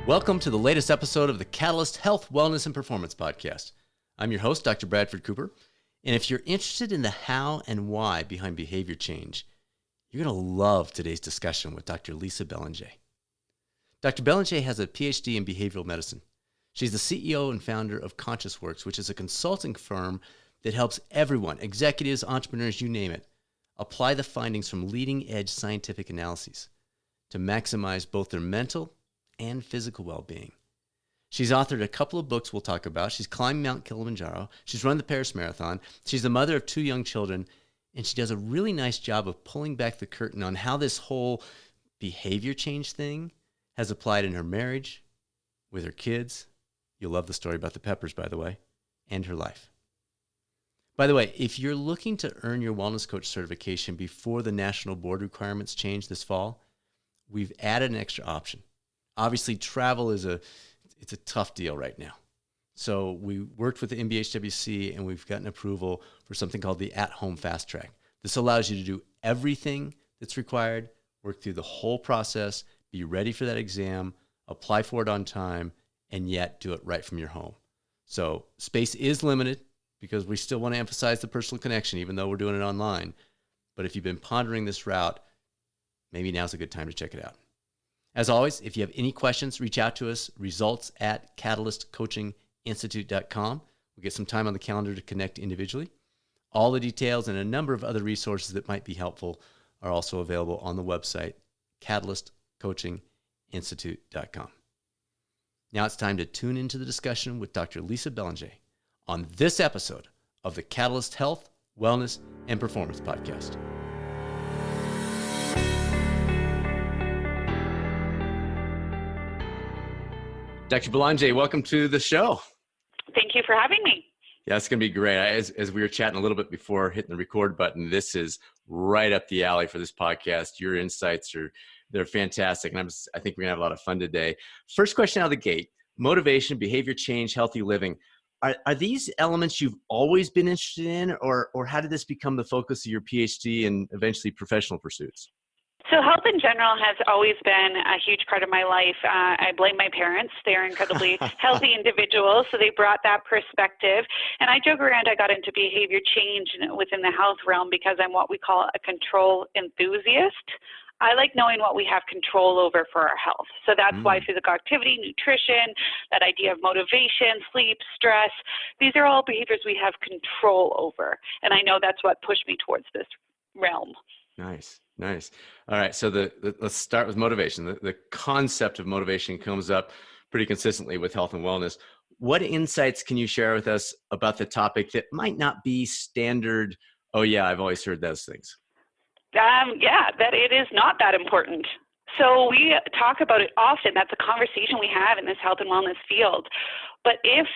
Welcome to the latest episode of the Catalyst Health, Wellness, and Performance Podcast. I'm your host, Dr. Bradford Cooper, and if you're interested in the how and why behind behavior change, you're going to love today's discussion with Dr. Lisa Belanger. Dr. Belanger has a PhD in behavioral medicine. She's the CEO and founder of ConsciousWorks, which is a consulting firm that helps everyone, executives, entrepreneurs, you name it, apply the findings from leading-edge scientific analyses to maximize both their mental and physical well-being. She's authored a couple of books we'll talk about. She's climbed Mount Kilimanjaro. She's run the Paris Marathon. She's the mother of 2 young children, and she does a really nice job of pulling back the curtain on how this whole behavior change thing has applied in her marriage, with her kids. You'll love the story about the peppers, by the way, and her life. By the way, if you're looking to earn your wellness coach certification before the national board requirements change this fall, we've added an extra option. Obviously, travel is a tough deal right now. So we worked with the NBHWC and we've gotten approval for something called the at-home fast track. This allows you to do everything that's required, work through the whole process, be ready for that exam, apply for it on time, and yet do it right from your home. So space is limited because we still want to emphasize the personal connection, even though we're doing it online. But if you've been pondering this route, maybe now's a good time to check it out. As always, if you have any questions, reach out to us, results@catalystcoachinginstitute.com. We'll get some time on the calendar to connect individually. All the details and a number of other resources that might be helpful are also available on the website, catalystcoachinginstitute.com. Now it's time to tune into the discussion with Dr. Lisa Belanger on this episode of the Catalyst Health, Wellness, and Performance Podcast. Dr. Belanger, welcome to the show. Thank you for having me. Yeah, it's going to be great. As we were chatting a little bit before hitting the record button, this is right up the alley for this podcast. Your insights they're fantastic, and I think we're going to have a lot of fun today. First question out of the gate: motivation, behavior change, healthy living. Are these elements you've always been interested in, or how did this become the focus of your PhD and eventually professional pursuits? So health in general has always been a huge part of my life. I blame my parents. They're incredibly healthy individuals, so they brought that perspective. And I joke around I got into behavior change within the health realm because I'm what we call a control enthusiast. I like knowing what we have control over for our health. So that's why physical activity, nutrition, that idea of motivation, sleep, stress, these are all behaviors we have control over. And I know that's what pushed me towards this realm. Nice. All right, so let's start with motivation. The concept of motivation comes up pretty consistently with health and wellness. What insights can you share with us about the topic that might not be standard? Oh yeah, I've always heard those things. That it is not that important. So we talk about it often. That's a conversation we have in this health and wellness field. But it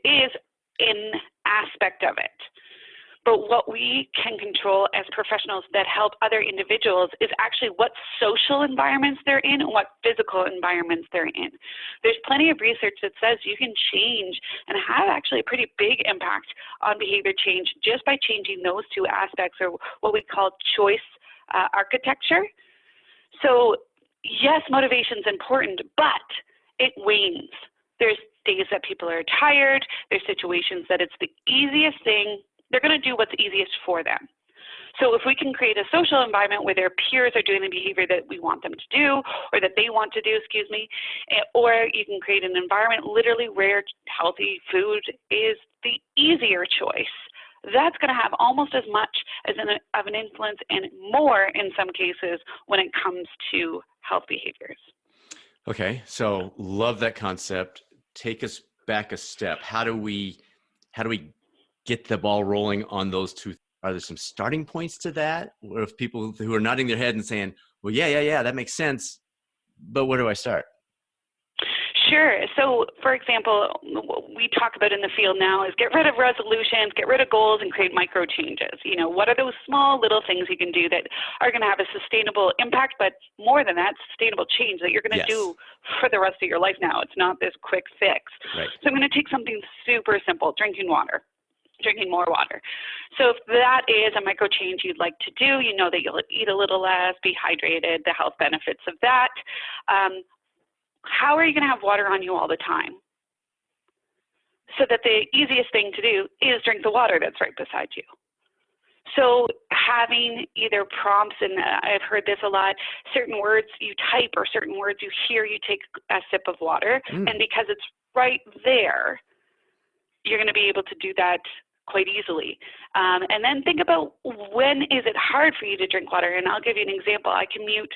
is an aspect of it. But what we can control as professionals that help other individuals is actually what social environments they're in and what physical environments they're in. There's plenty of research that says you can change and have actually a pretty big impact on behavior change just by changing those 2 aspects, or what we call choice architecture. So yes, motivation is important, but it wanes. There's days that people are tired. There's situations that it's the easiest thing. They're going to do what's easiest for them. So if we can create a social environment where their peers are doing the behavior that we want them to do, or that they want to do, or you can create an environment literally where healthy food is the easier choice, that's going to have almost as much as of an influence, and more in some cases, when it comes to health behaviors. Okay, so love that concept. Take us back a step. How do we get the ball rolling on those 2? Are there some starting points to that? Or if people who are nodding their head and saying, well, yeah, that makes sense, but where do I start? Sure. So, for example, what we talk about in the field now is get rid of resolutions, get rid of goals, and create micro changes. What are those small little things you can do that are going to have a sustainable impact, but more than that, sustainable change that you're going to do for the rest of your life now. It's not this quick fix. Right. So I'm going to take something super simple, drinking more water. So if that is a micro change you'd like to do, you know that you'll eat a little less, be hydrated, the health benefits of that. how are you going to have water on you all the time? So that the easiest thing to do is drink the water that's right beside you. So having either prompts, and I've heard this a lot, certain words you type or certain words you hear, you take a sip of water. And because it's right there, you're going to be able to do that quite easily. And then think about, when is it hard for you to drink water? And I'll give you an example. I commute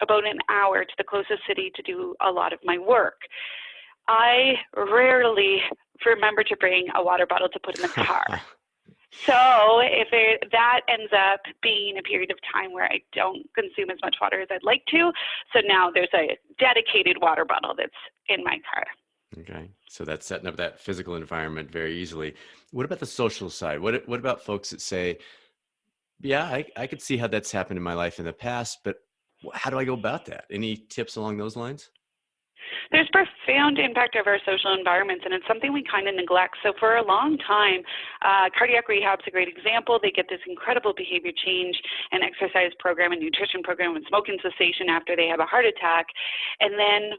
about an hour to the closest city to do a lot of my work. I rarely remember to bring a water bottle to put in the car. So if that ends up being a period of time where I don't consume as much water as I'd like to, so now there's a dedicated water bottle that's in my car. Okay, so that's setting up that physical environment very easily. What about the social side? What about folks that say, yeah, I could see how that's happened in my life in the past, but how do I go about that? Any tips along those lines? There's profound impact of our social environments, and it's something we kind of neglect. So for a long time, cardiac rehab is a great example. They get this incredible behavior change and exercise program and nutrition program and smoking cessation after they have a heart attack. And then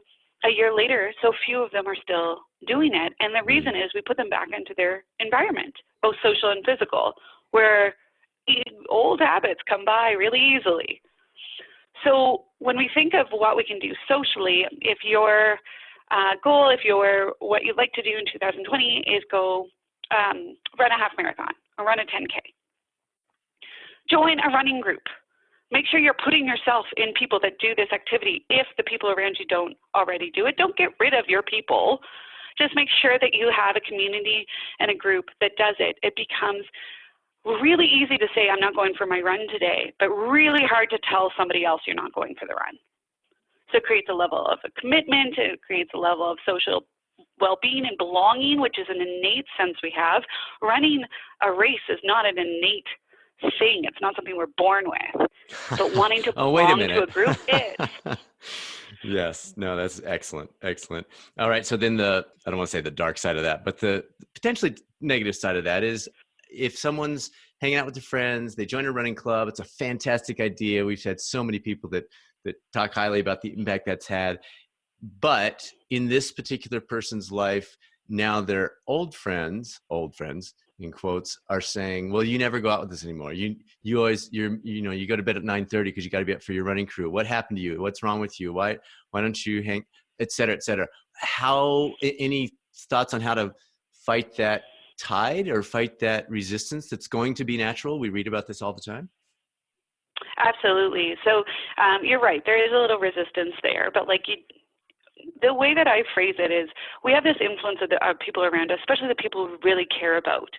a year later, so few of them are still doing it. And the reason is we put them back into their environment, both social and physical, where old habits come by really easily. So when we think of what we can do socially, if your goal, what you'd like to do in 2020 is go run a half marathon or run a 10K, join a running group. Make sure you're putting yourself in people that do this activity. If the people around you don't already do it, don't get rid of your people. Just make sure that you have a community and a group that does it. It becomes really easy to say, I'm not going for my run today, but really hard to tell somebody else you're not going for the run. So it creates a level of a commitment. It creates a level of social well-being and belonging, which is an innate sense we have. Running a race is not an innate thing. It's not something we're born with. But wanting to belong to a group is. Yes. No, that's excellent. Excellent. All right. So then I don't want to say the dark side of that, but the potentially negative side of that is, if someone's hanging out with their friends, they join a running club, it's a fantastic idea. We've had so many people that talk highly about the impact that's had. But in this particular person's life, now their old friends in quotes, are saying, well, you never go out with us anymore. You go to bed at 9:30 because you got to be up for your running crew. What happened to you? What's wrong with you? Why don't you hang, et cetera, et cetera. Any thoughts on how to fight that tide or fight that resistance that's going to be natural? We read about this all the time. Absolutely. So you're right. There is a little resistance there, but the way that I phrase it is, we have this influence of people around us, especially the people we really care about,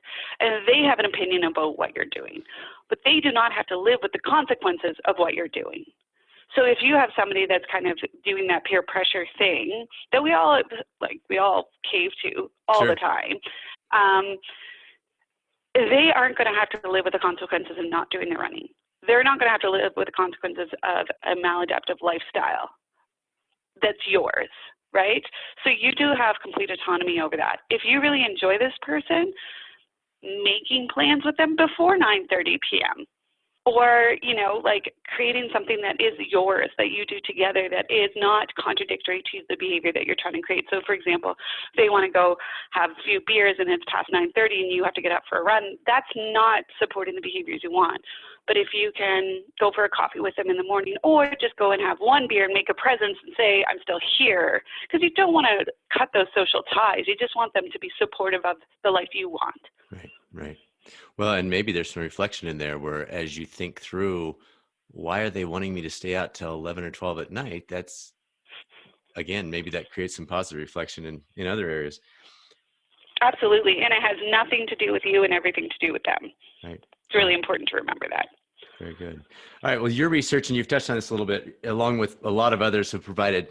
and they have an opinion about what you're doing, but they do not have to live with the consequences of what you're doing. So if you have somebody that's kind of doing that peer pressure thing that we all cave to all the time, they aren't going to have to live with the consequences of not doing the running. They're not going to have to live with the consequences of a maladaptive lifestyle that's yours, right? So you do have complete autonomy over that. If you really enjoy this person, making plans with them before 9:30 p.m. or, creating something that is yours, that you do together, that is not contradictory to the behavior that you're trying to create. So, for example, they want to go have a few beers and it's past 9:30 and you have to get up for a run, that's not supporting the behaviors you want. But if you can go for a coffee with them in the morning, or just go and have one beer and make a presence and say, I'm still here, because you don't want to cut those social ties. You just want them to be supportive of the life you want. Right. Well, and maybe there's some reflection in there where, as you think through, why are they wanting me to stay out till 11 or 12 at night? That's, again, maybe that creates some positive reflection in other areas. Absolutely. And it has nothing to do with you and everything to do with them. Right. It's really important to remember that. Very good. All right. Well, your research, and you've touched on this a little bit, along with a lot of others, have provided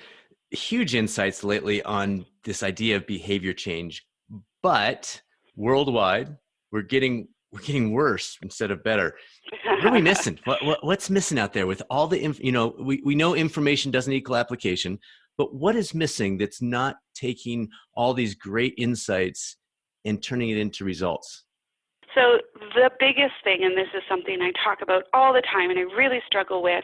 huge insights lately on this idea of behavior change. But worldwide, we're getting worse instead of better. What are we missing? What's missing out there with all the, we know information doesn't equal application, but what is missing that's not taking all these great insights and turning it into results? So the biggest thing, and this is something I talk about all the time and I really struggle with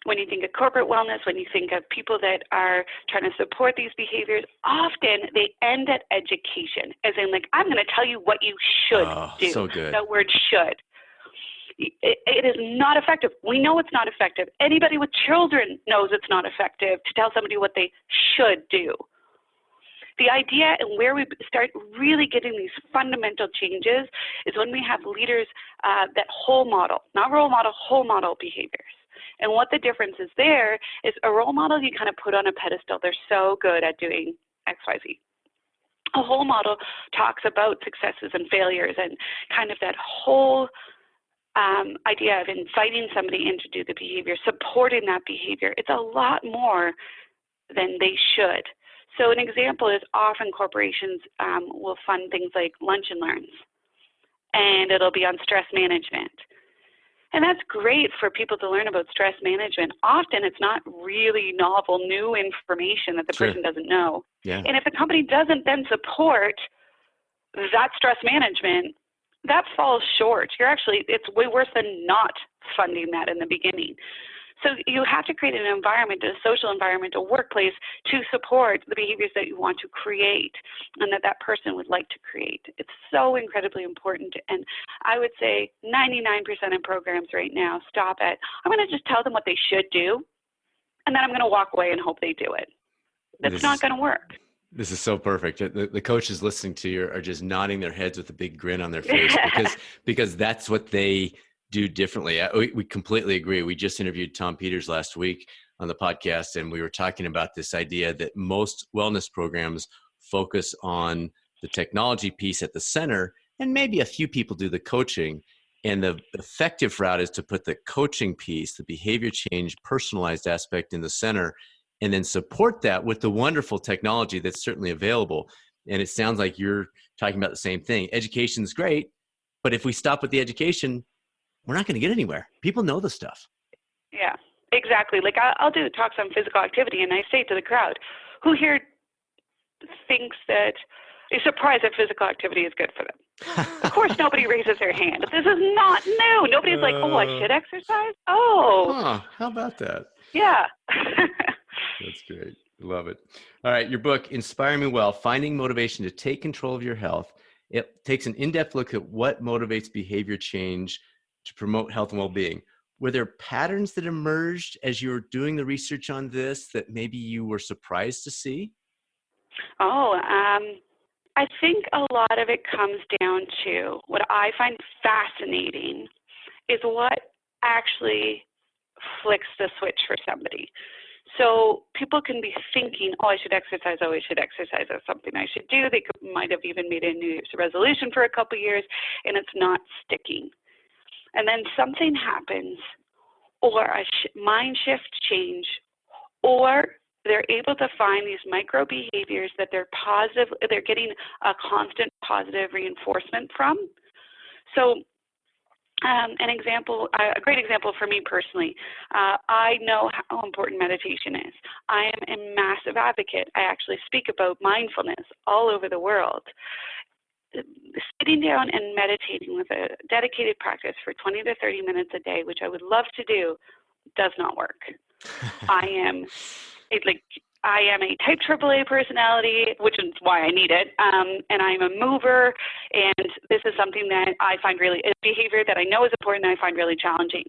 when you think of corporate wellness, when you think of people that are trying to support these behaviors, often they end at education, as in like, I'm going to tell you what you should do. So good. That word should. It is not effective. We know it's not effective. Anybody with children knows it's not effective to tell somebody what they should do. The idea and where we start really getting these fundamental changes is when we have leaders that whole model, not role model, whole model behaviors. And what the difference is there is a role model you kind of put on a pedestal. They're so good at doing X, Y, Z. A whole model talks about successes and failures and kind of that whole idea of inviting somebody in to do the behavior, supporting that behavior. It's a lot more than they should. So an example is often corporations will fund things like lunch and learns, and it'll be on stress management. And that's great for people to learn about stress management. Often it's not really novel, new information that the person doesn't know. Yeah. And if the company doesn't then support that stress management, that falls short. It's way worse than not funding that in the beginning. So you have to create an environment, a social environment, a workplace to support the behaviors that you want to create and that person would like to create. It's so incredibly important. And I would say 99% of programs right now stop at, I'm going to just tell them what they should do, and then I'm going to walk away and hope they do it. That's not going to work. This is so perfect. The coaches listening to you are just nodding their heads with a big grin on their face because that's what they do differently. We completely agree. We just interviewed Tom Peters last week on the podcast, and we were talking about this idea that most wellness programs focus on the technology piece at the center, and maybe a few people do the coaching. And the effective route is to put the coaching piece, the behavior change, personalized aspect in the center, and then support that with the wonderful technology that's certainly available. And it sounds like you're talking about the same thing. Education is great, but if we stop with the education, we're not going to get anywhere. People know the stuff. Yeah, exactly. Like I'll do talks on physical activity, and I say to the crowd, who here thinks that is surprised that physical activity is good for them? Of course, nobody raises their hand. This is not new. Nobody's like, oh, I should exercise? Oh. How about that? Yeah. That's great. Love it. All right. Your book, Inspire Me Well, Finding Motivation to Take Control of Your Health. It takes an in-depth look at what motivates behavior change to promote health and well-being. Were there patterns that emerged as you were doing the research on this that maybe you were surprised to see? I think a lot of it comes down to what I find fascinating is what actually flicks the switch for somebody. So people can be thinking, oh, I should exercise. Oh, I should exercise. That's something I should do. They might have even made a New Year's resolution for a couple of years, and it's not sticking. And then something happens, or a mind shift change, or they're able to find these micro behaviors that they're positive, they're getting a constant positive reinforcement from. So a great example for me personally, I know how important meditation is. I am a massive advocate. I actually speak about mindfulness all over the world. Sitting down and meditating with a dedicated practice for 20 to 30 minutes a day, which I would love to do, does not work. I am a type AAA personality, which is why I need it, and I'm a mover, and this is something that I find really, a behavior that I know is important and I find really challenging.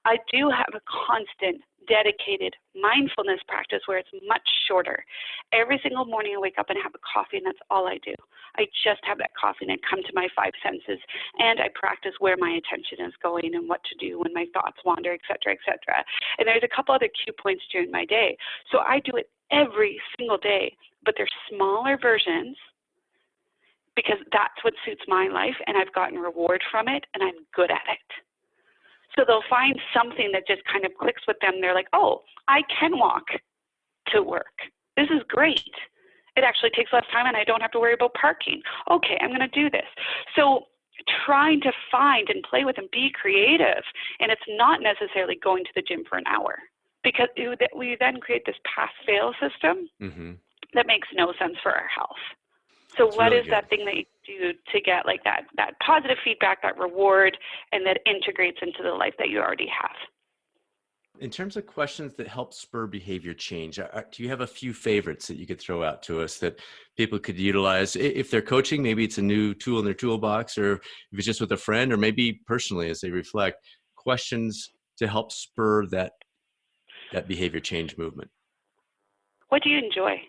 I do have a constant, dedicated mindfulness practice where it's much shorter. Every single morning I wake up and have a coffee, and that's all I do. I just have that coffee and I come to my five senses, and I practice where my attention is going and what to do when my thoughts wander, et cetera, et cetera. And there's a couple other cue points during my day. So I do it every single day, but they're smaller versions because that's what suits my life, and I've gotten reward from it, and I'm good at it. So they'll find something that just kind of clicks with them. They're like, oh, I can walk to work. This is great. It actually takes less time and I don't have to worry about parking. Okay, I'm going to do this. So trying to find and play with and be creative. And it's not necessarily going to the gym for an hour, because we then create this pass-fail system that makes no sense for our health. So what is that thing that do to get like that positive feedback, that reward, and that integrates into the life that you already have. In terms of questions that help spur behavior change, do you have a few favorites that you could throw out to us that people could utilize? If they're coaching, maybe it's a new tool in their toolbox, or if it's just with a friend, or maybe personally as they reflect, questions to help spur that behavior change movement. What do you enjoy?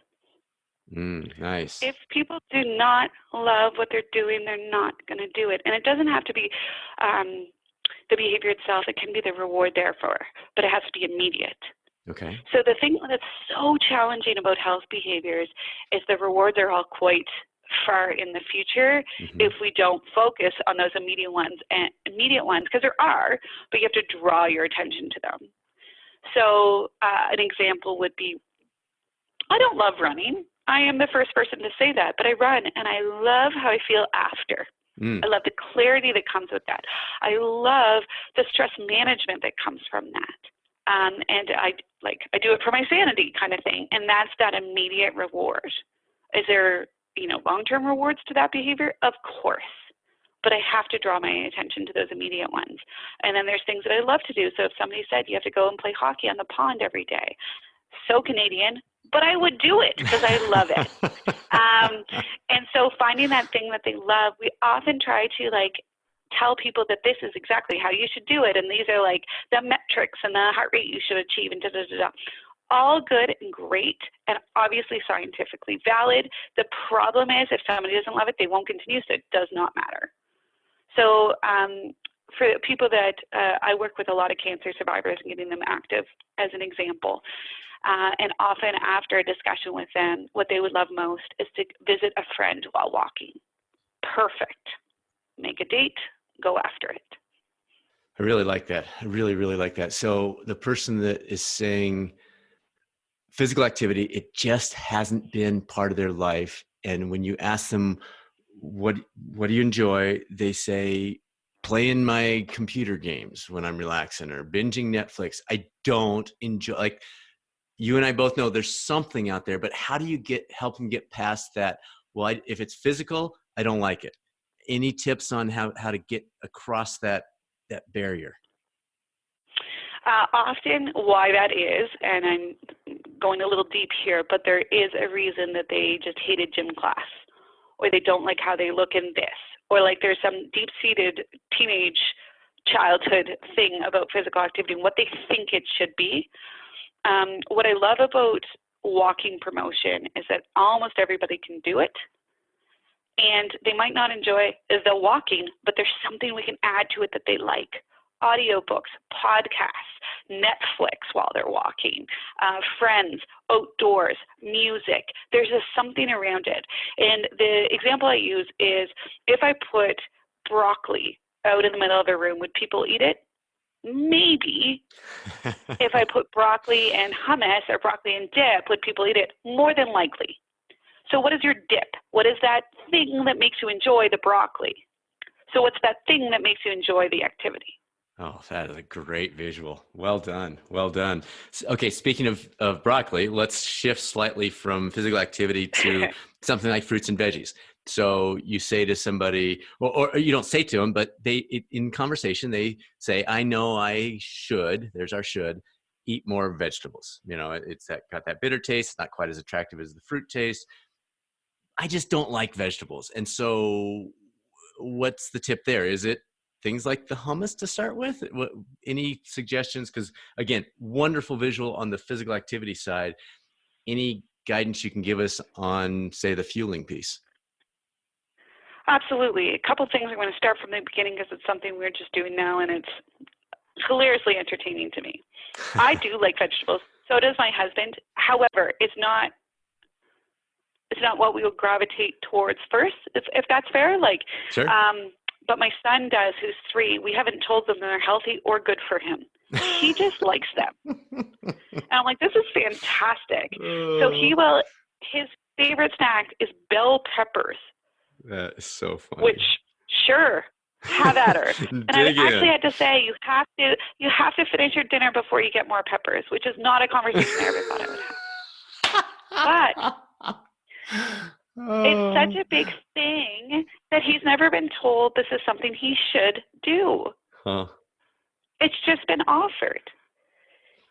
Nice. If people do not love what they're doing, they're not going to do it. And it doesn't have to be the behavior itself. It can be the reward therefore, but it has to be immediate. Okay. So the thing that's so challenging about health behaviors is the rewards are all quite far in the future if we don't focus on those immediate ones, because there are, but you have to draw your attention to them. So an example would be, I don't love running. I am the first person to say that, but I run and I love how I feel after. I love the clarity that comes with that. I love the stress management that comes from that. And I do it for my sanity kind of thing. And that's that immediate reward. Is there, long-term rewards to that behavior? Of course. But I have to draw my attention to those immediate ones. And then there's things that I love to do. So if somebody said you have to go and play hockey on the pond every day, so Canadian, but I would do it because I love it. And so finding that thing that they love, we often try to tell people that this is exactly how you should do it. And these are the metrics and the heart rate you should achieve and da-da-da-da. All good and great and obviously scientifically valid. The problem is if somebody doesn't love it, they won't continue, so it does not matter. So for people that I work with a lot of cancer survivors and getting them active as an example. And often after a discussion with them, what they would love most is to visit a friend while walking. Perfect. Make a date, go after it. I really like that. I really, really like that. So the person that is saying physical activity, it just hasn't been part of their life. And when you ask them, what do you enjoy? They say, playing my computer games when I'm relaxing or binging Netflix. I don't enjoy, you and I both know there's something out there, but how do you help them get past that? Well, if it's physical, I don't like it. Any tips on how to get across that barrier? Often why that is, and I'm going a little deep here, but there is a reason that they just hated gym class, or they don't like how they look in this, or there's some deep-seated teenage childhood thing about physical activity and what they think it should be. What I love about walking promotion is that almost everybody can do it. And they might not enjoy the walking, but there's something we can add to it that they like. Audiobooks, podcasts, Netflix while they're walking, friends, outdoors, music. There's something around it. And the example I use is if I put broccoli out in the middle of a room, would people eat it? Maybe. If I put broccoli and hummus or broccoli and dip, would people eat it? More than likely. So what is your dip? What is that thing that makes you enjoy the broccoli? So what's that thing that makes you enjoy the activity? Oh, that is a great visual. Well done. Well done. Okay, speaking of broccoli, let's shift slightly from physical activity to something like fruits and veggies. So you say to somebody, or you don't say to them, but in conversation, they say, I know I should, there's our should, eat more vegetables. It's got that bitter taste. It's not quite as attractive as the fruit taste. I just don't like vegetables. And so what's the tip there? Is it things like the hummus to start with? Any suggestions? Because again, wonderful visual on the physical activity side. Any guidance you can give us on, say, the fueling piece? Absolutely. A couple things I'm going to start from the beginning because it's something we're just doing now and it's hilariously entertaining to me. I do like vegetables. So does my husband. However, it's not what we would gravitate towards first, if that's fair. Sure. But my son does, who's 3. We haven't told them they're healthy or good for him. He just likes them. And I'm like, this is fantastic. So his favorite snack is bell peppers. That is so funny. Which, sure, have at her. And I actually had to say, you have to finish your dinner before you get more peppers, which is not a conversation I ever thought I would have. But It's such Oh, a big thing that he's never been told this is something he should do. huh. It's just been offered.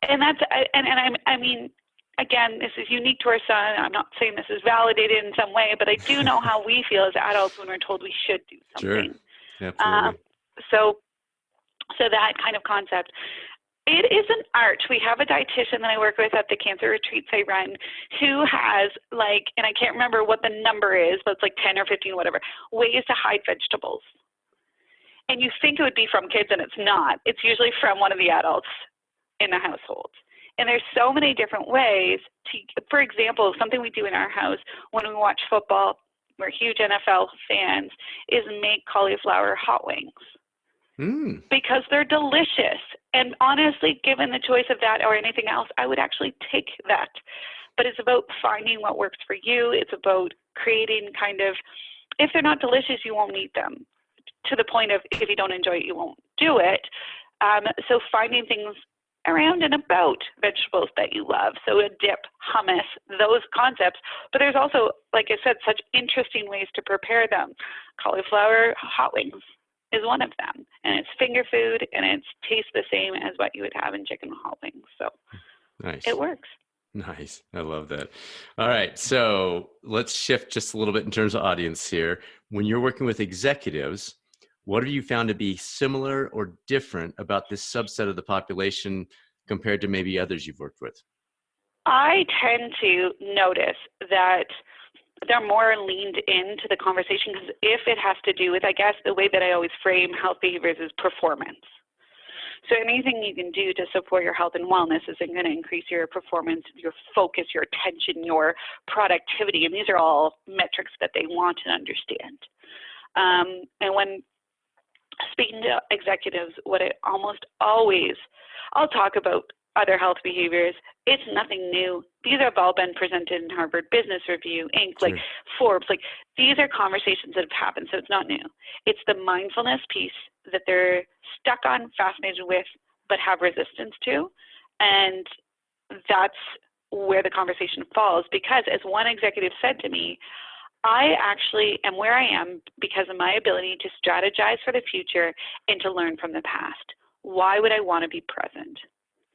And that's, I mean, again, this is unique to our son. I'm not saying this is validated in some way, but I do know how we feel as adults when we're told we should do Sure. something. Um, Absolutely. so, so that kind of concept. It is an art. We have a dietitian that I work with at the cancer retreats I run who has like, and I can't remember what the number is, but it's like 10 or 15, whatever, ways to hide vegetables. And you think it would be from kids, and it's not. It's usually from one of the adults in the household. And there's so many different ways to, for example, something we do in our house when we watch football, we're huge NFL fans, is make cauliflower hot wings Mm. because they're delicious. And honestly, given the choice of that or anything else, I would actually take that. But it's about finding what works for you. It's about creating kind of, if they're not delicious, you won't eat them. To the point of if you don't enjoy it, you won't do it. So finding things around and about vegetables that you love. So a dip, hummus, those concepts. But there's also, like I said, such interesting ways to prepare them. Cauliflower hot wings is one of them. And it's finger food and it tastes the same as what you would have in chicken hot wings. So Nice. it works. Nice. I love that. All right. So let's shift just a little bit in terms of audience here. When you're working with executives, what have you found to be similar or different about this subset of the population compared to maybe others you've worked with? I tend to notice that they're more leaned into the conversation because if it has to do with, I guess, the way that I always frame health behaviors is performance. So anything you can do to support your health and wellness is going to increase your performance, your focus, your attention, your productivity. And these are all metrics that they want to understand. And when speaking to executives, what I almost always, I'll talk about other health behaviors. It's nothing new. These have all been presented in Harvard Business Review, Inc., like Sure. Forbes. Like these are conversations that have happened, so it's not new. It's the mindfulness piece that they're stuck on, fascinated with, but have resistance to. And that's where the conversation falls because as one executive said to me, I actually am where I am because of my ability to strategize for the future and to learn from the past. Why would I want to be present?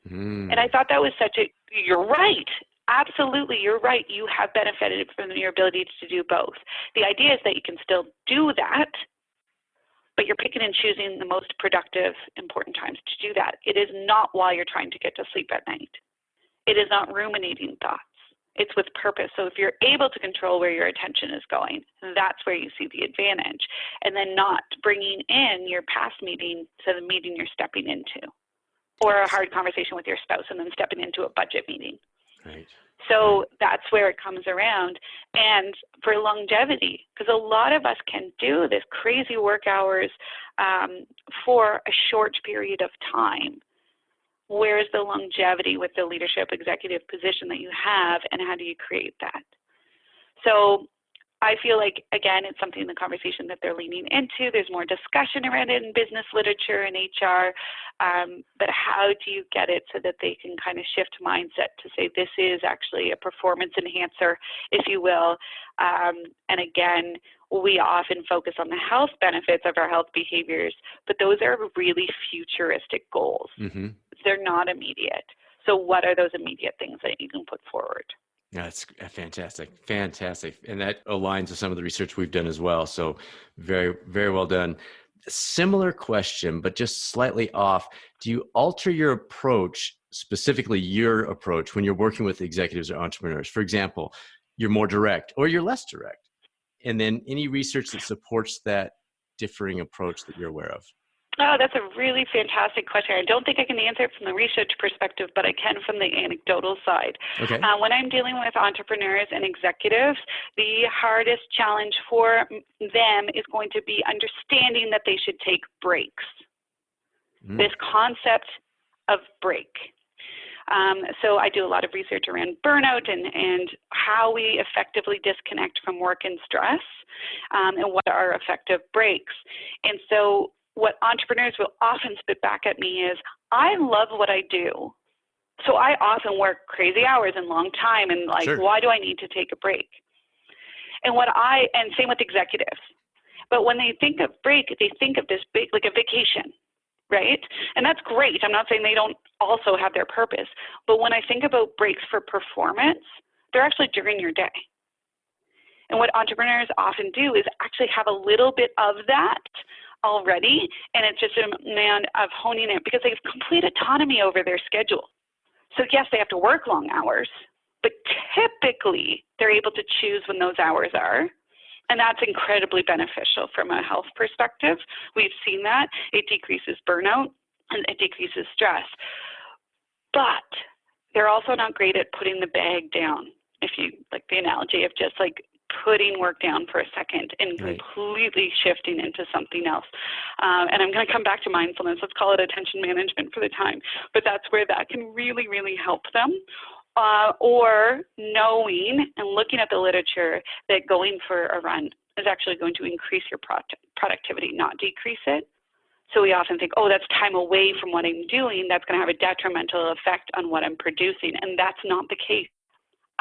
And I Mm. thought that was such a, you're right. Absolutely, you're right. You have benefited from your ability to do both. The idea is that you can still do that, but you're picking and choosing the most productive, important times to do that. It is not while you're trying to get to sleep at night. It is not ruminating thoughts. It's with purpose. So if you're able to control where your attention is going, that's where you see the advantage. And then not bringing in your past meeting to the meeting you're stepping into, or a hard conversation with your spouse and then stepping into a budget meeting. Right. So Right. that's where it comes around. And for longevity, because a lot of us can do this crazy work hours for a short period of time. Where is the longevity with the leadership executive position that you have, and how do you create that? So I feel like, again, it's something in the conversation that they're leaning into. There's more discussion around it in business literature and HR, but how do you get it so that they can kind of shift mindset to say this is actually a performance enhancer, if you will. And again, we often focus on the health benefits of our health behaviors, but those are really futuristic goals. Mm-hmm. They're not immediate. So what are those immediate things that you can put forward? That's fantastic. Fantastic. And that aligns with some of the research we've done as well. So very, very well done. Similar question, but just slightly off. Do you alter your approach, specifically your approach, when you're working with executives or entrepreneurs? For example, you're more direct or you're less direct. And then any research that supports that differing approach that you're aware of? Oh, that's a really fantastic question. I don't think I can answer it from the research perspective, but I can from the anecdotal side. Okay. When I'm dealing with entrepreneurs and executives, the hardest challenge for them is going to be understanding that they should take breaks. This concept of break. So I do a lot of research around burnout and how we effectively disconnect from work and stress, and what are effective breaks. And so what entrepreneurs will often spit back at me is, I love what I do. So I often work crazy hours and long time and like, Sure. why do I need to take a break? And same with executives. But when they think of break, they think of this big, like a vacation, right? And that's great. I'm not saying they don't also have their purpose. But when I think about breaks for performance, they're actually during your day. And what entrepreneurs often do is actually have a little bit of that already, and it's just a matter of honing it because they have complete autonomy over their schedule. So yes, they have to work long hours, but typically they're able to choose when those hours are. And that's incredibly beneficial from a health perspective. We've seen that. It decreases burnout and it decreases stress. But they're also not great at putting the bag down. If you like the analogy of just like putting work down for a second and completely shifting into something else. And I'm going to come back to mindfulness. Let's call it attention management for the time. But that's where that can really, really help them. Or knowing and looking at the literature that going for a run is actually going to increase your productivity, not decrease it. So we often think, oh, that's time away from what I'm doing. That's going to have a detrimental effect on what I'm producing. And that's not the case.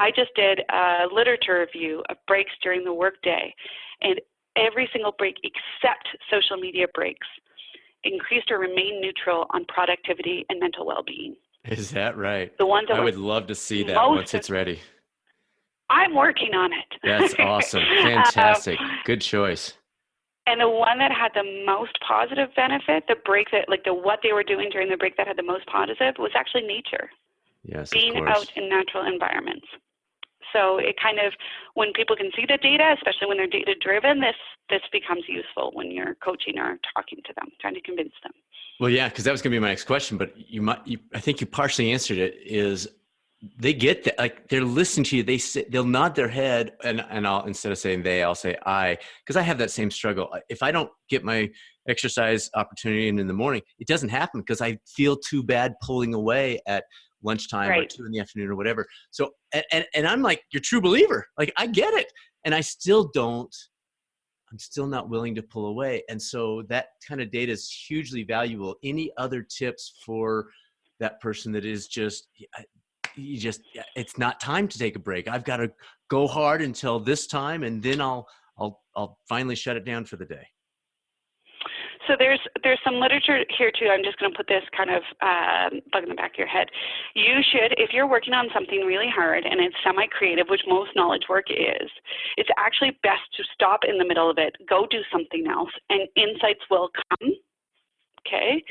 I just did a literature review of breaks during the workday, and every single break except social media breaks increased or remained neutral on productivity and mental well-being. Is that right? The ones that I would love to see that once it's ready. I'm working on it. That's awesome. Fantastic. Good choice. And the one that had the most positive benefit, the break that, like what they were doing during the break that had the most positive was actually nature. Yes, being of course. Out in natural environments. So it kind of, when people can see the data, especially when they're data driven, this becomes useful when you're coaching or talking to them, trying to convince them. Well, yeah, because that was going to be my next question, but I think you partially answered it. Is they get that, like they're listening to you. They'll nod their head, and I'll, instead of saying they, I'll say I, because I have that same struggle. If I don't get my exercise opportunity in the morning, it doesn't happen because I feel too bad pulling away at lunchtime or 2 p.m. or whatever. So, and I'm like your true believer. Like I get it, and I still don't. I'm still not willing to pull away. And so that kind of data is hugely valuable. Any other tips for that person that is it's not time to take a break. I've got to go hard until this time, and then I'll finally shut it down for the day. So there's some literature here too. I'm just going to put this kind of bug in the back of your head. You should, if you're working on something really hard and it's semi-creative, which most knowledge work is, it's actually best to stop in the middle of it, go do something else, and insights will come. Okay,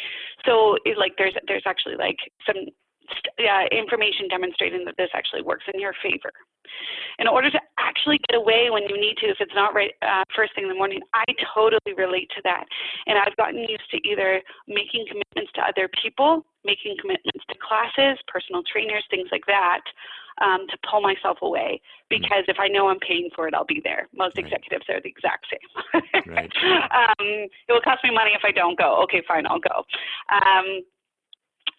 so there's actually like some information demonstrating that this actually works in your favor. In order to actually get away when you need to, if it's not right first thing in the morning, I totally relate to that. And I've gotten used to either making commitments to other people, making commitments to classes, personal trainers, things like that, to pull myself away. Because if I know I'm paying for it, I'll be there. Most executives are the exact same. It will cost me money if I don't go. Okay, fine, I'll go.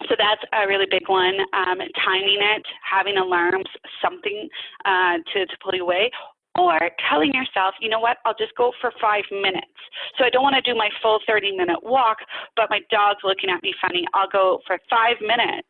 So that's a really big one, timing it, having alarms, something to pull you away, or telling yourself, you know what, I'll just go for 5 minutes. So I don't want to do my full 30-minute walk, but my dog's looking at me funny. I'll go for 5 minutes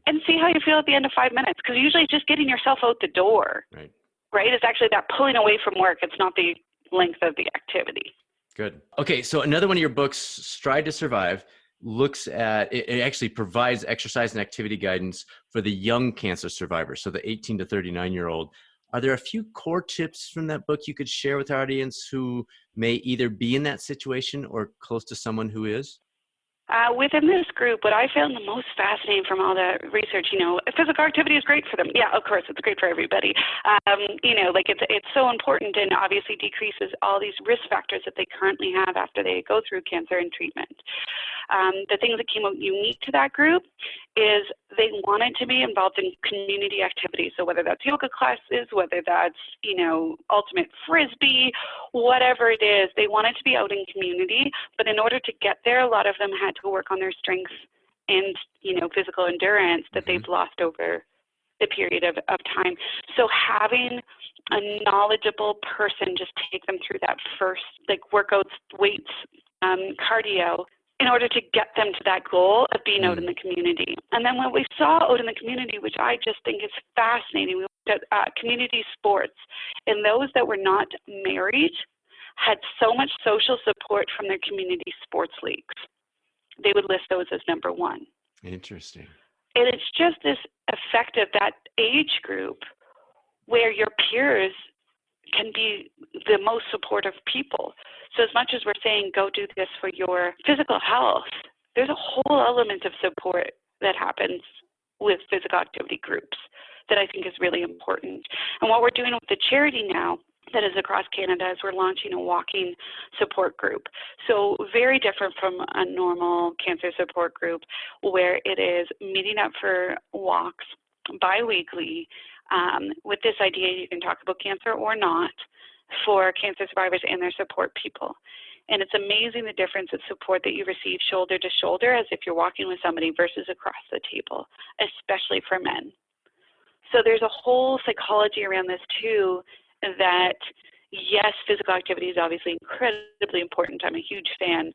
and see how you feel at the end of 5 minutes, because usually it's just getting yourself out the door, right? It's actually that pulling away from work. It's not the length of the activity. Good. Okay, so another one of your books, Stride to Survive, looks at, it actually provides exercise and activity guidance for the young cancer survivors, so the 18 to 39-year-old. Are there a few core tips from that book you could share with our audience who may either be in that situation or close to someone who is? Within this group, what I found the most fascinating from all the research, physical activity is great for them. Yeah, of course, it's great for everybody. It's so important, and obviously decreases all these risk factors that they currently have after they go through cancer and treatment. The things that came out unique to that group is they wanted to be involved in community activities. So whether that's yoga classes, whether that's, ultimate frisbee, whatever it is, they wanted to be out in community. But in order to get there, a lot of them had to work on their strengths and, physical endurance that they've lost over the period of time. So having a knowledgeable person just take them through that first, workouts, weights, cardio, in order to get them to that goal of being out in the community. And then what we saw out in the community, which I just think is fascinating, we community sports, and those that were not married had so much social support from their community sports leagues. They would list those as number one. Interesting. And it's just this effect of that age group where your peers can be the most supportive people. So as much as we're saying, go do this for your physical health, there's a whole element of support that happens with physical activity groups that I think is really important. And what we're doing with the charity now that is across Canada is we're launching a walking support group. So very different from a normal cancer support group where it is meeting up for walks bi-weekly with this idea you can talk about cancer or not for cancer survivors and their support people. And it's amazing the difference of support that you receive shoulder to shoulder as if you're walking with somebody versus across the table, especially for men. So there's a whole psychology around this too, that yes, physical activity is obviously incredibly important. I'm a huge fan.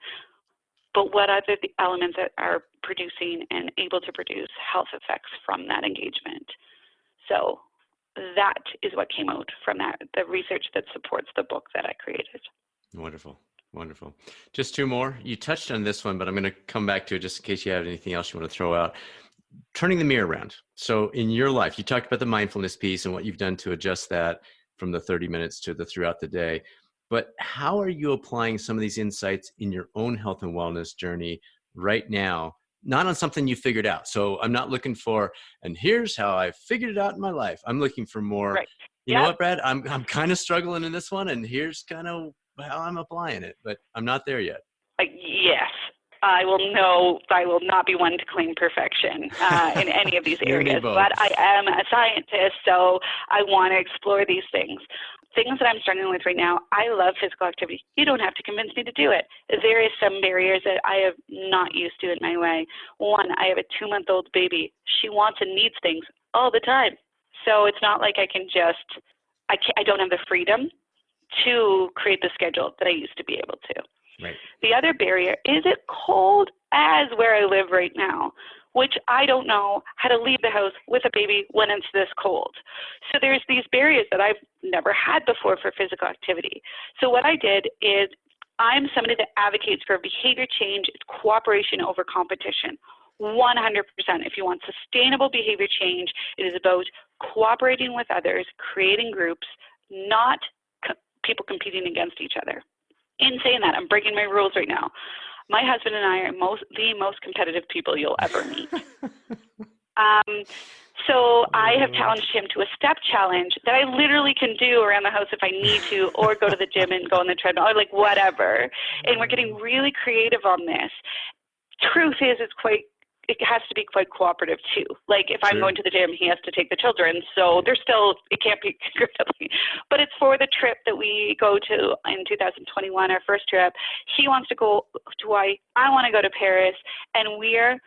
But what other elements that are producing and able to produce health effects from that engagement? So that is what came out from that, the research that supports the book that I created. Wonderful. Wonderful. Just two more. You touched on this one, but I'm going to come back to it just in case you have anything else you want to throw out. Turning the mirror around. So in your life, you talked about the mindfulness piece and what you've done to adjust that from the 30 minutes to the throughout the day. But how are you applying some of these insights in your own health and wellness journey right now? Not on something you figured out. So I'm not looking for, and here's how I figured it out in my life. I'm looking for more, right. You know what, Brad? I'm kind of struggling in this one, and here's kind of how I'm applying it, but I'm not there yet. Yes. I will not be one to claim perfection in any of these areas, but I am a scientist, so I want to explore these things. Things that I'm struggling with right now, I love physical activity. You don't have to convince me to do it. There is some barriers that I have not used to in my way. One, I have a 2-month-old baby. She wants and needs things all the time. So it's not like I don't have the freedom to create the schedule that I used to be able to. Right. The other barrier is it cold as where I live right now, which I don't know how to leave the house with a baby when it's this cold. So there's these barriers that I've never had before for physical activity. So what I did is I'm somebody that advocates for behavior change. It's cooperation over competition. 100%. If you want sustainable behavior change, it is about cooperating with others, creating groups, not people competing against each other. In saying that, I'm breaking my rules right now. My husband and I are the most competitive people you'll ever meet. So I have challenged him to a step challenge that I literally can do around the house if I need to, or go to the gym and go on the treadmill, or like whatever. And we're getting really creative on this. Truth is, it has to be quite cooperative too. Like if I'm going to the gym, he has to take the children. So it can't be competitively. But it's for the trip that we go to in 2021, our first trip. He wants to go to Hawaii. I want to go to Paris. And we're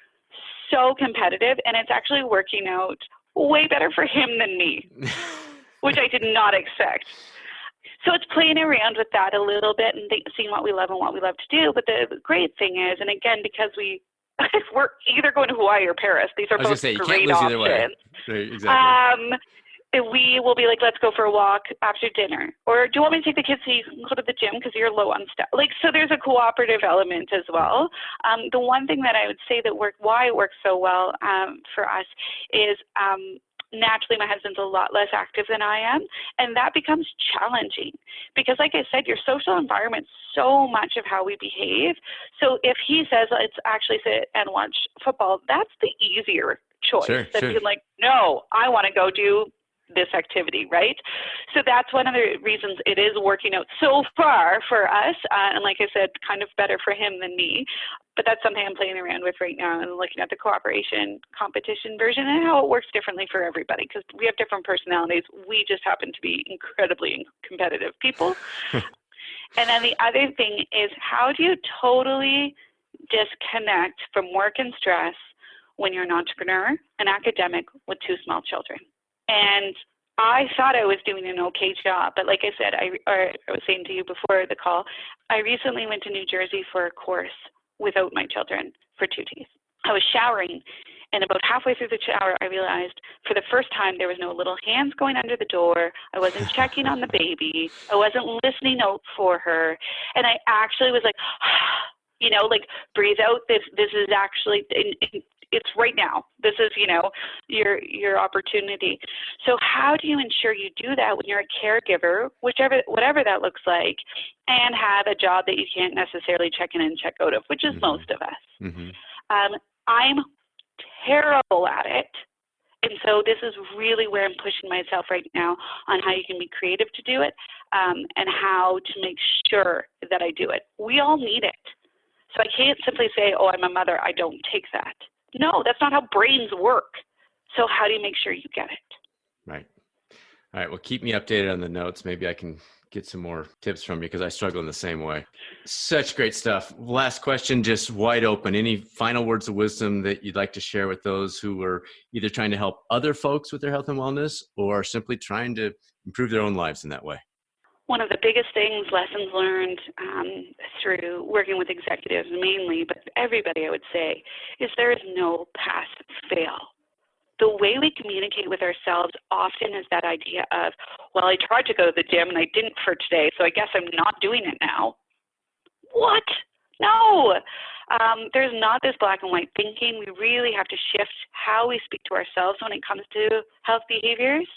so competitive. And it's actually working out way better for him than me, which I did not expect. So it's playing around with that a little bit and seeing what we love and what we love to do. But the great thing is, and again, because we're either going to Hawaii or Paris. These are both great options. Right, exactly. We will be like, let's go for a walk after dinner. Or do you want me to take the kids so you can go to the gym because you're low on stuff? So there's a cooperative element as well. The one thing that I would say that why it works so well for us is naturally my husband's a lot less active than I am, and that becomes challenging because, like I said, your social environment's so much of how we behave. So if he says let's actually sit and watch football, that's the easier choice. He's like, no, I want to go do this activity, right? So that's one of the reasons it is working out so far for us, and like I said, kind of better for him than me. But that's something I'm playing around with right now and looking at the cooperation competition version and how it works differently for everybody because we have different personalities. We just happen to be incredibly competitive people. And then the other thing is, how do you totally disconnect from work and stress when you're an entrepreneur, an academic with 2 small children? And I thought I was doing an okay job, but like I said, I was saying to you before the call, I recently went to New Jersey for a course without my children for 2 days. I was showering And about halfway through the shower, I realized for the first time there was no little hands going under the door. I wasn't checking on the baby. I wasn't listening out for her. And I actually was like, like breathe out. This is actually, it's right now. This is, your opportunity. So how do you ensure you do that when you're a caregiver, whatever that looks like, and have a job that you can't necessarily check in and check out of, which is most of us. I'm terrible at it. And so this is really where I'm pushing myself right now on how you can be creative to do it, and how to make sure that I do it. We all need it. So I can't simply say, oh, I'm a mother, I don't take that. No, that's not how brains work. So how do you make sure you get it? Right. All right. Well, keep me updated on the notes. Maybe I can get some more tips from you, because I struggle in the same way. Such great stuff. Last question, just wide open. Any final words of wisdom that you'd like to share with those who are either trying to help other folks with their health and wellness, or simply trying to improve their own lives in that way? One of the biggest things, lessons learned through working with executives mainly, but everybody I would say, is there is no pass fail. The way we communicate with ourselves often is that idea of, well, I tried to go to the gym and I didn't for today, so I guess I'm not doing it now. What? No. There's not this black and white thinking. We really have to shift how we speak to ourselves when it comes to health behaviors.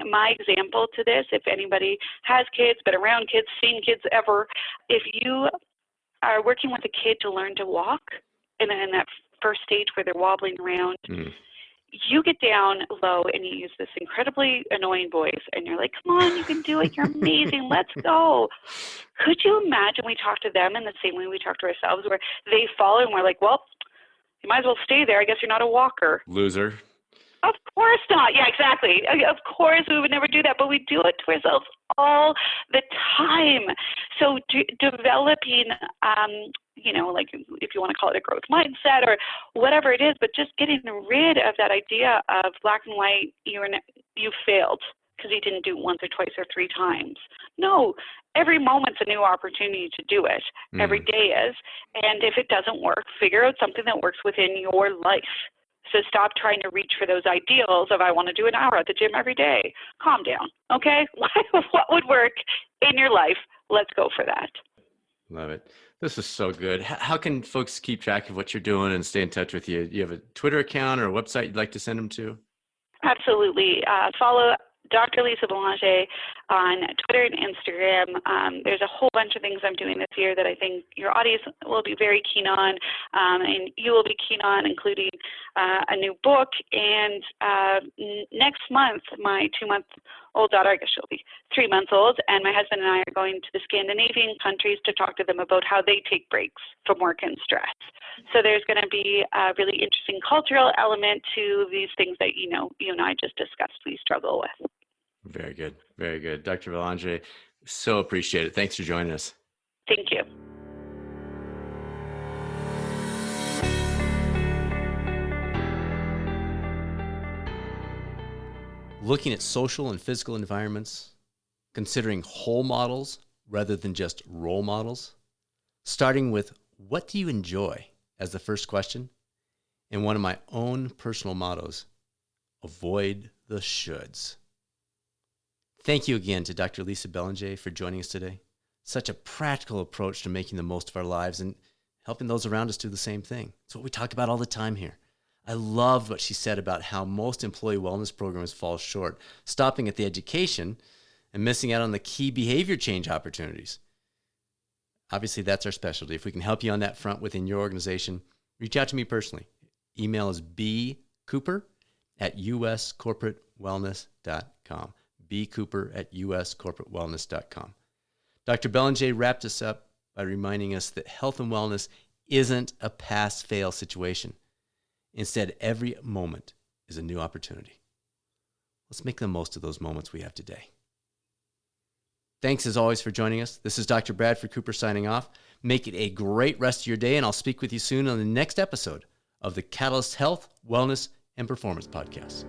My example to this, if anybody has kids, been around kids, seen kids ever, if you are working with a kid to learn to walk, and in that first stage where they're wobbling around, you get down low and you use this incredibly annoying voice, and you're like, come on, you can do it, you're amazing, let's go. Could you imagine we talk to them in the same way we talk to ourselves, where they fall and we're like, well, you might as well stay there, I guess you're not a walker. Loser. Of course not. Yeah, exactly. Of course we would never do that, but we do it to ourselves all the time. So developing, like if you want to call it a growth mindset or whatever it is, but just getting rid of that idea of black and white, you failed because you didn't do it once or twice or three times. No, every moment's a new opportunity to do it. Every day is. And if it doesn't work, figure out something that works within your life. So stop trying to reach for those ideals of, I want to do an hour at the gym every day. Calm down, okay? What would work in your life? Let's go for that. Love it. This is so good. How can folks keep track of what you're doing and stay in touch with you? Do you have a Twitter account or a website you'd like to send them to? Absolutely. Follow Dr. Lisa Belanger on Twitter and Instagram. There's a whole bunch of things I'm doing this year that I think your audience will be very keen on, and you will be keen on, including a new book. And next month, my 2-month-old daughter, I guess she'll be 3 months old, and my husband and I are going to the Scandinavian countries to talk to them about how they take breaks from work and stress. So there's going to be a really interesting cultural element to these things that, you and I just discussed we struggle with. Very good. Very good. Dr. Belanger, so appreciate it. Thanks for joining us. Thank you. Looking at social and physical environments, considering whole models rather than just role models, starting with what do you enjoy as the first question, and one of my own personal mottos, avoid the shoulds. Thank you again to Dr. Lisa Belanger for joining us today. Such a practical approach to making the most of our lives and helping those around us do the same thing. It's what we talk about all the time here. I loved what she said about how most employee wellness programs fall short, stopping at the education and missing out on the key behavior change opportunities. Obviously, that's our specialty. If we can help you on that front within your organization, reach out to me personally. Email is bcooper@uscorporatewellness.com. bcooper@uscorporatewellness.com. Dr. Belanger wrapped us up by reminding us that health and wellness isn't a pass-fail situation. Instead, every moment is a new opportunity. Let's make the most of those moments we have today. Thanks as always for joining us. This is Dr. Bradford Cooper signing off. Make it a great rest of your day, and I'll speak with you soon on the next episode of the Catalyst Health, Wellness, and Performance Podcast.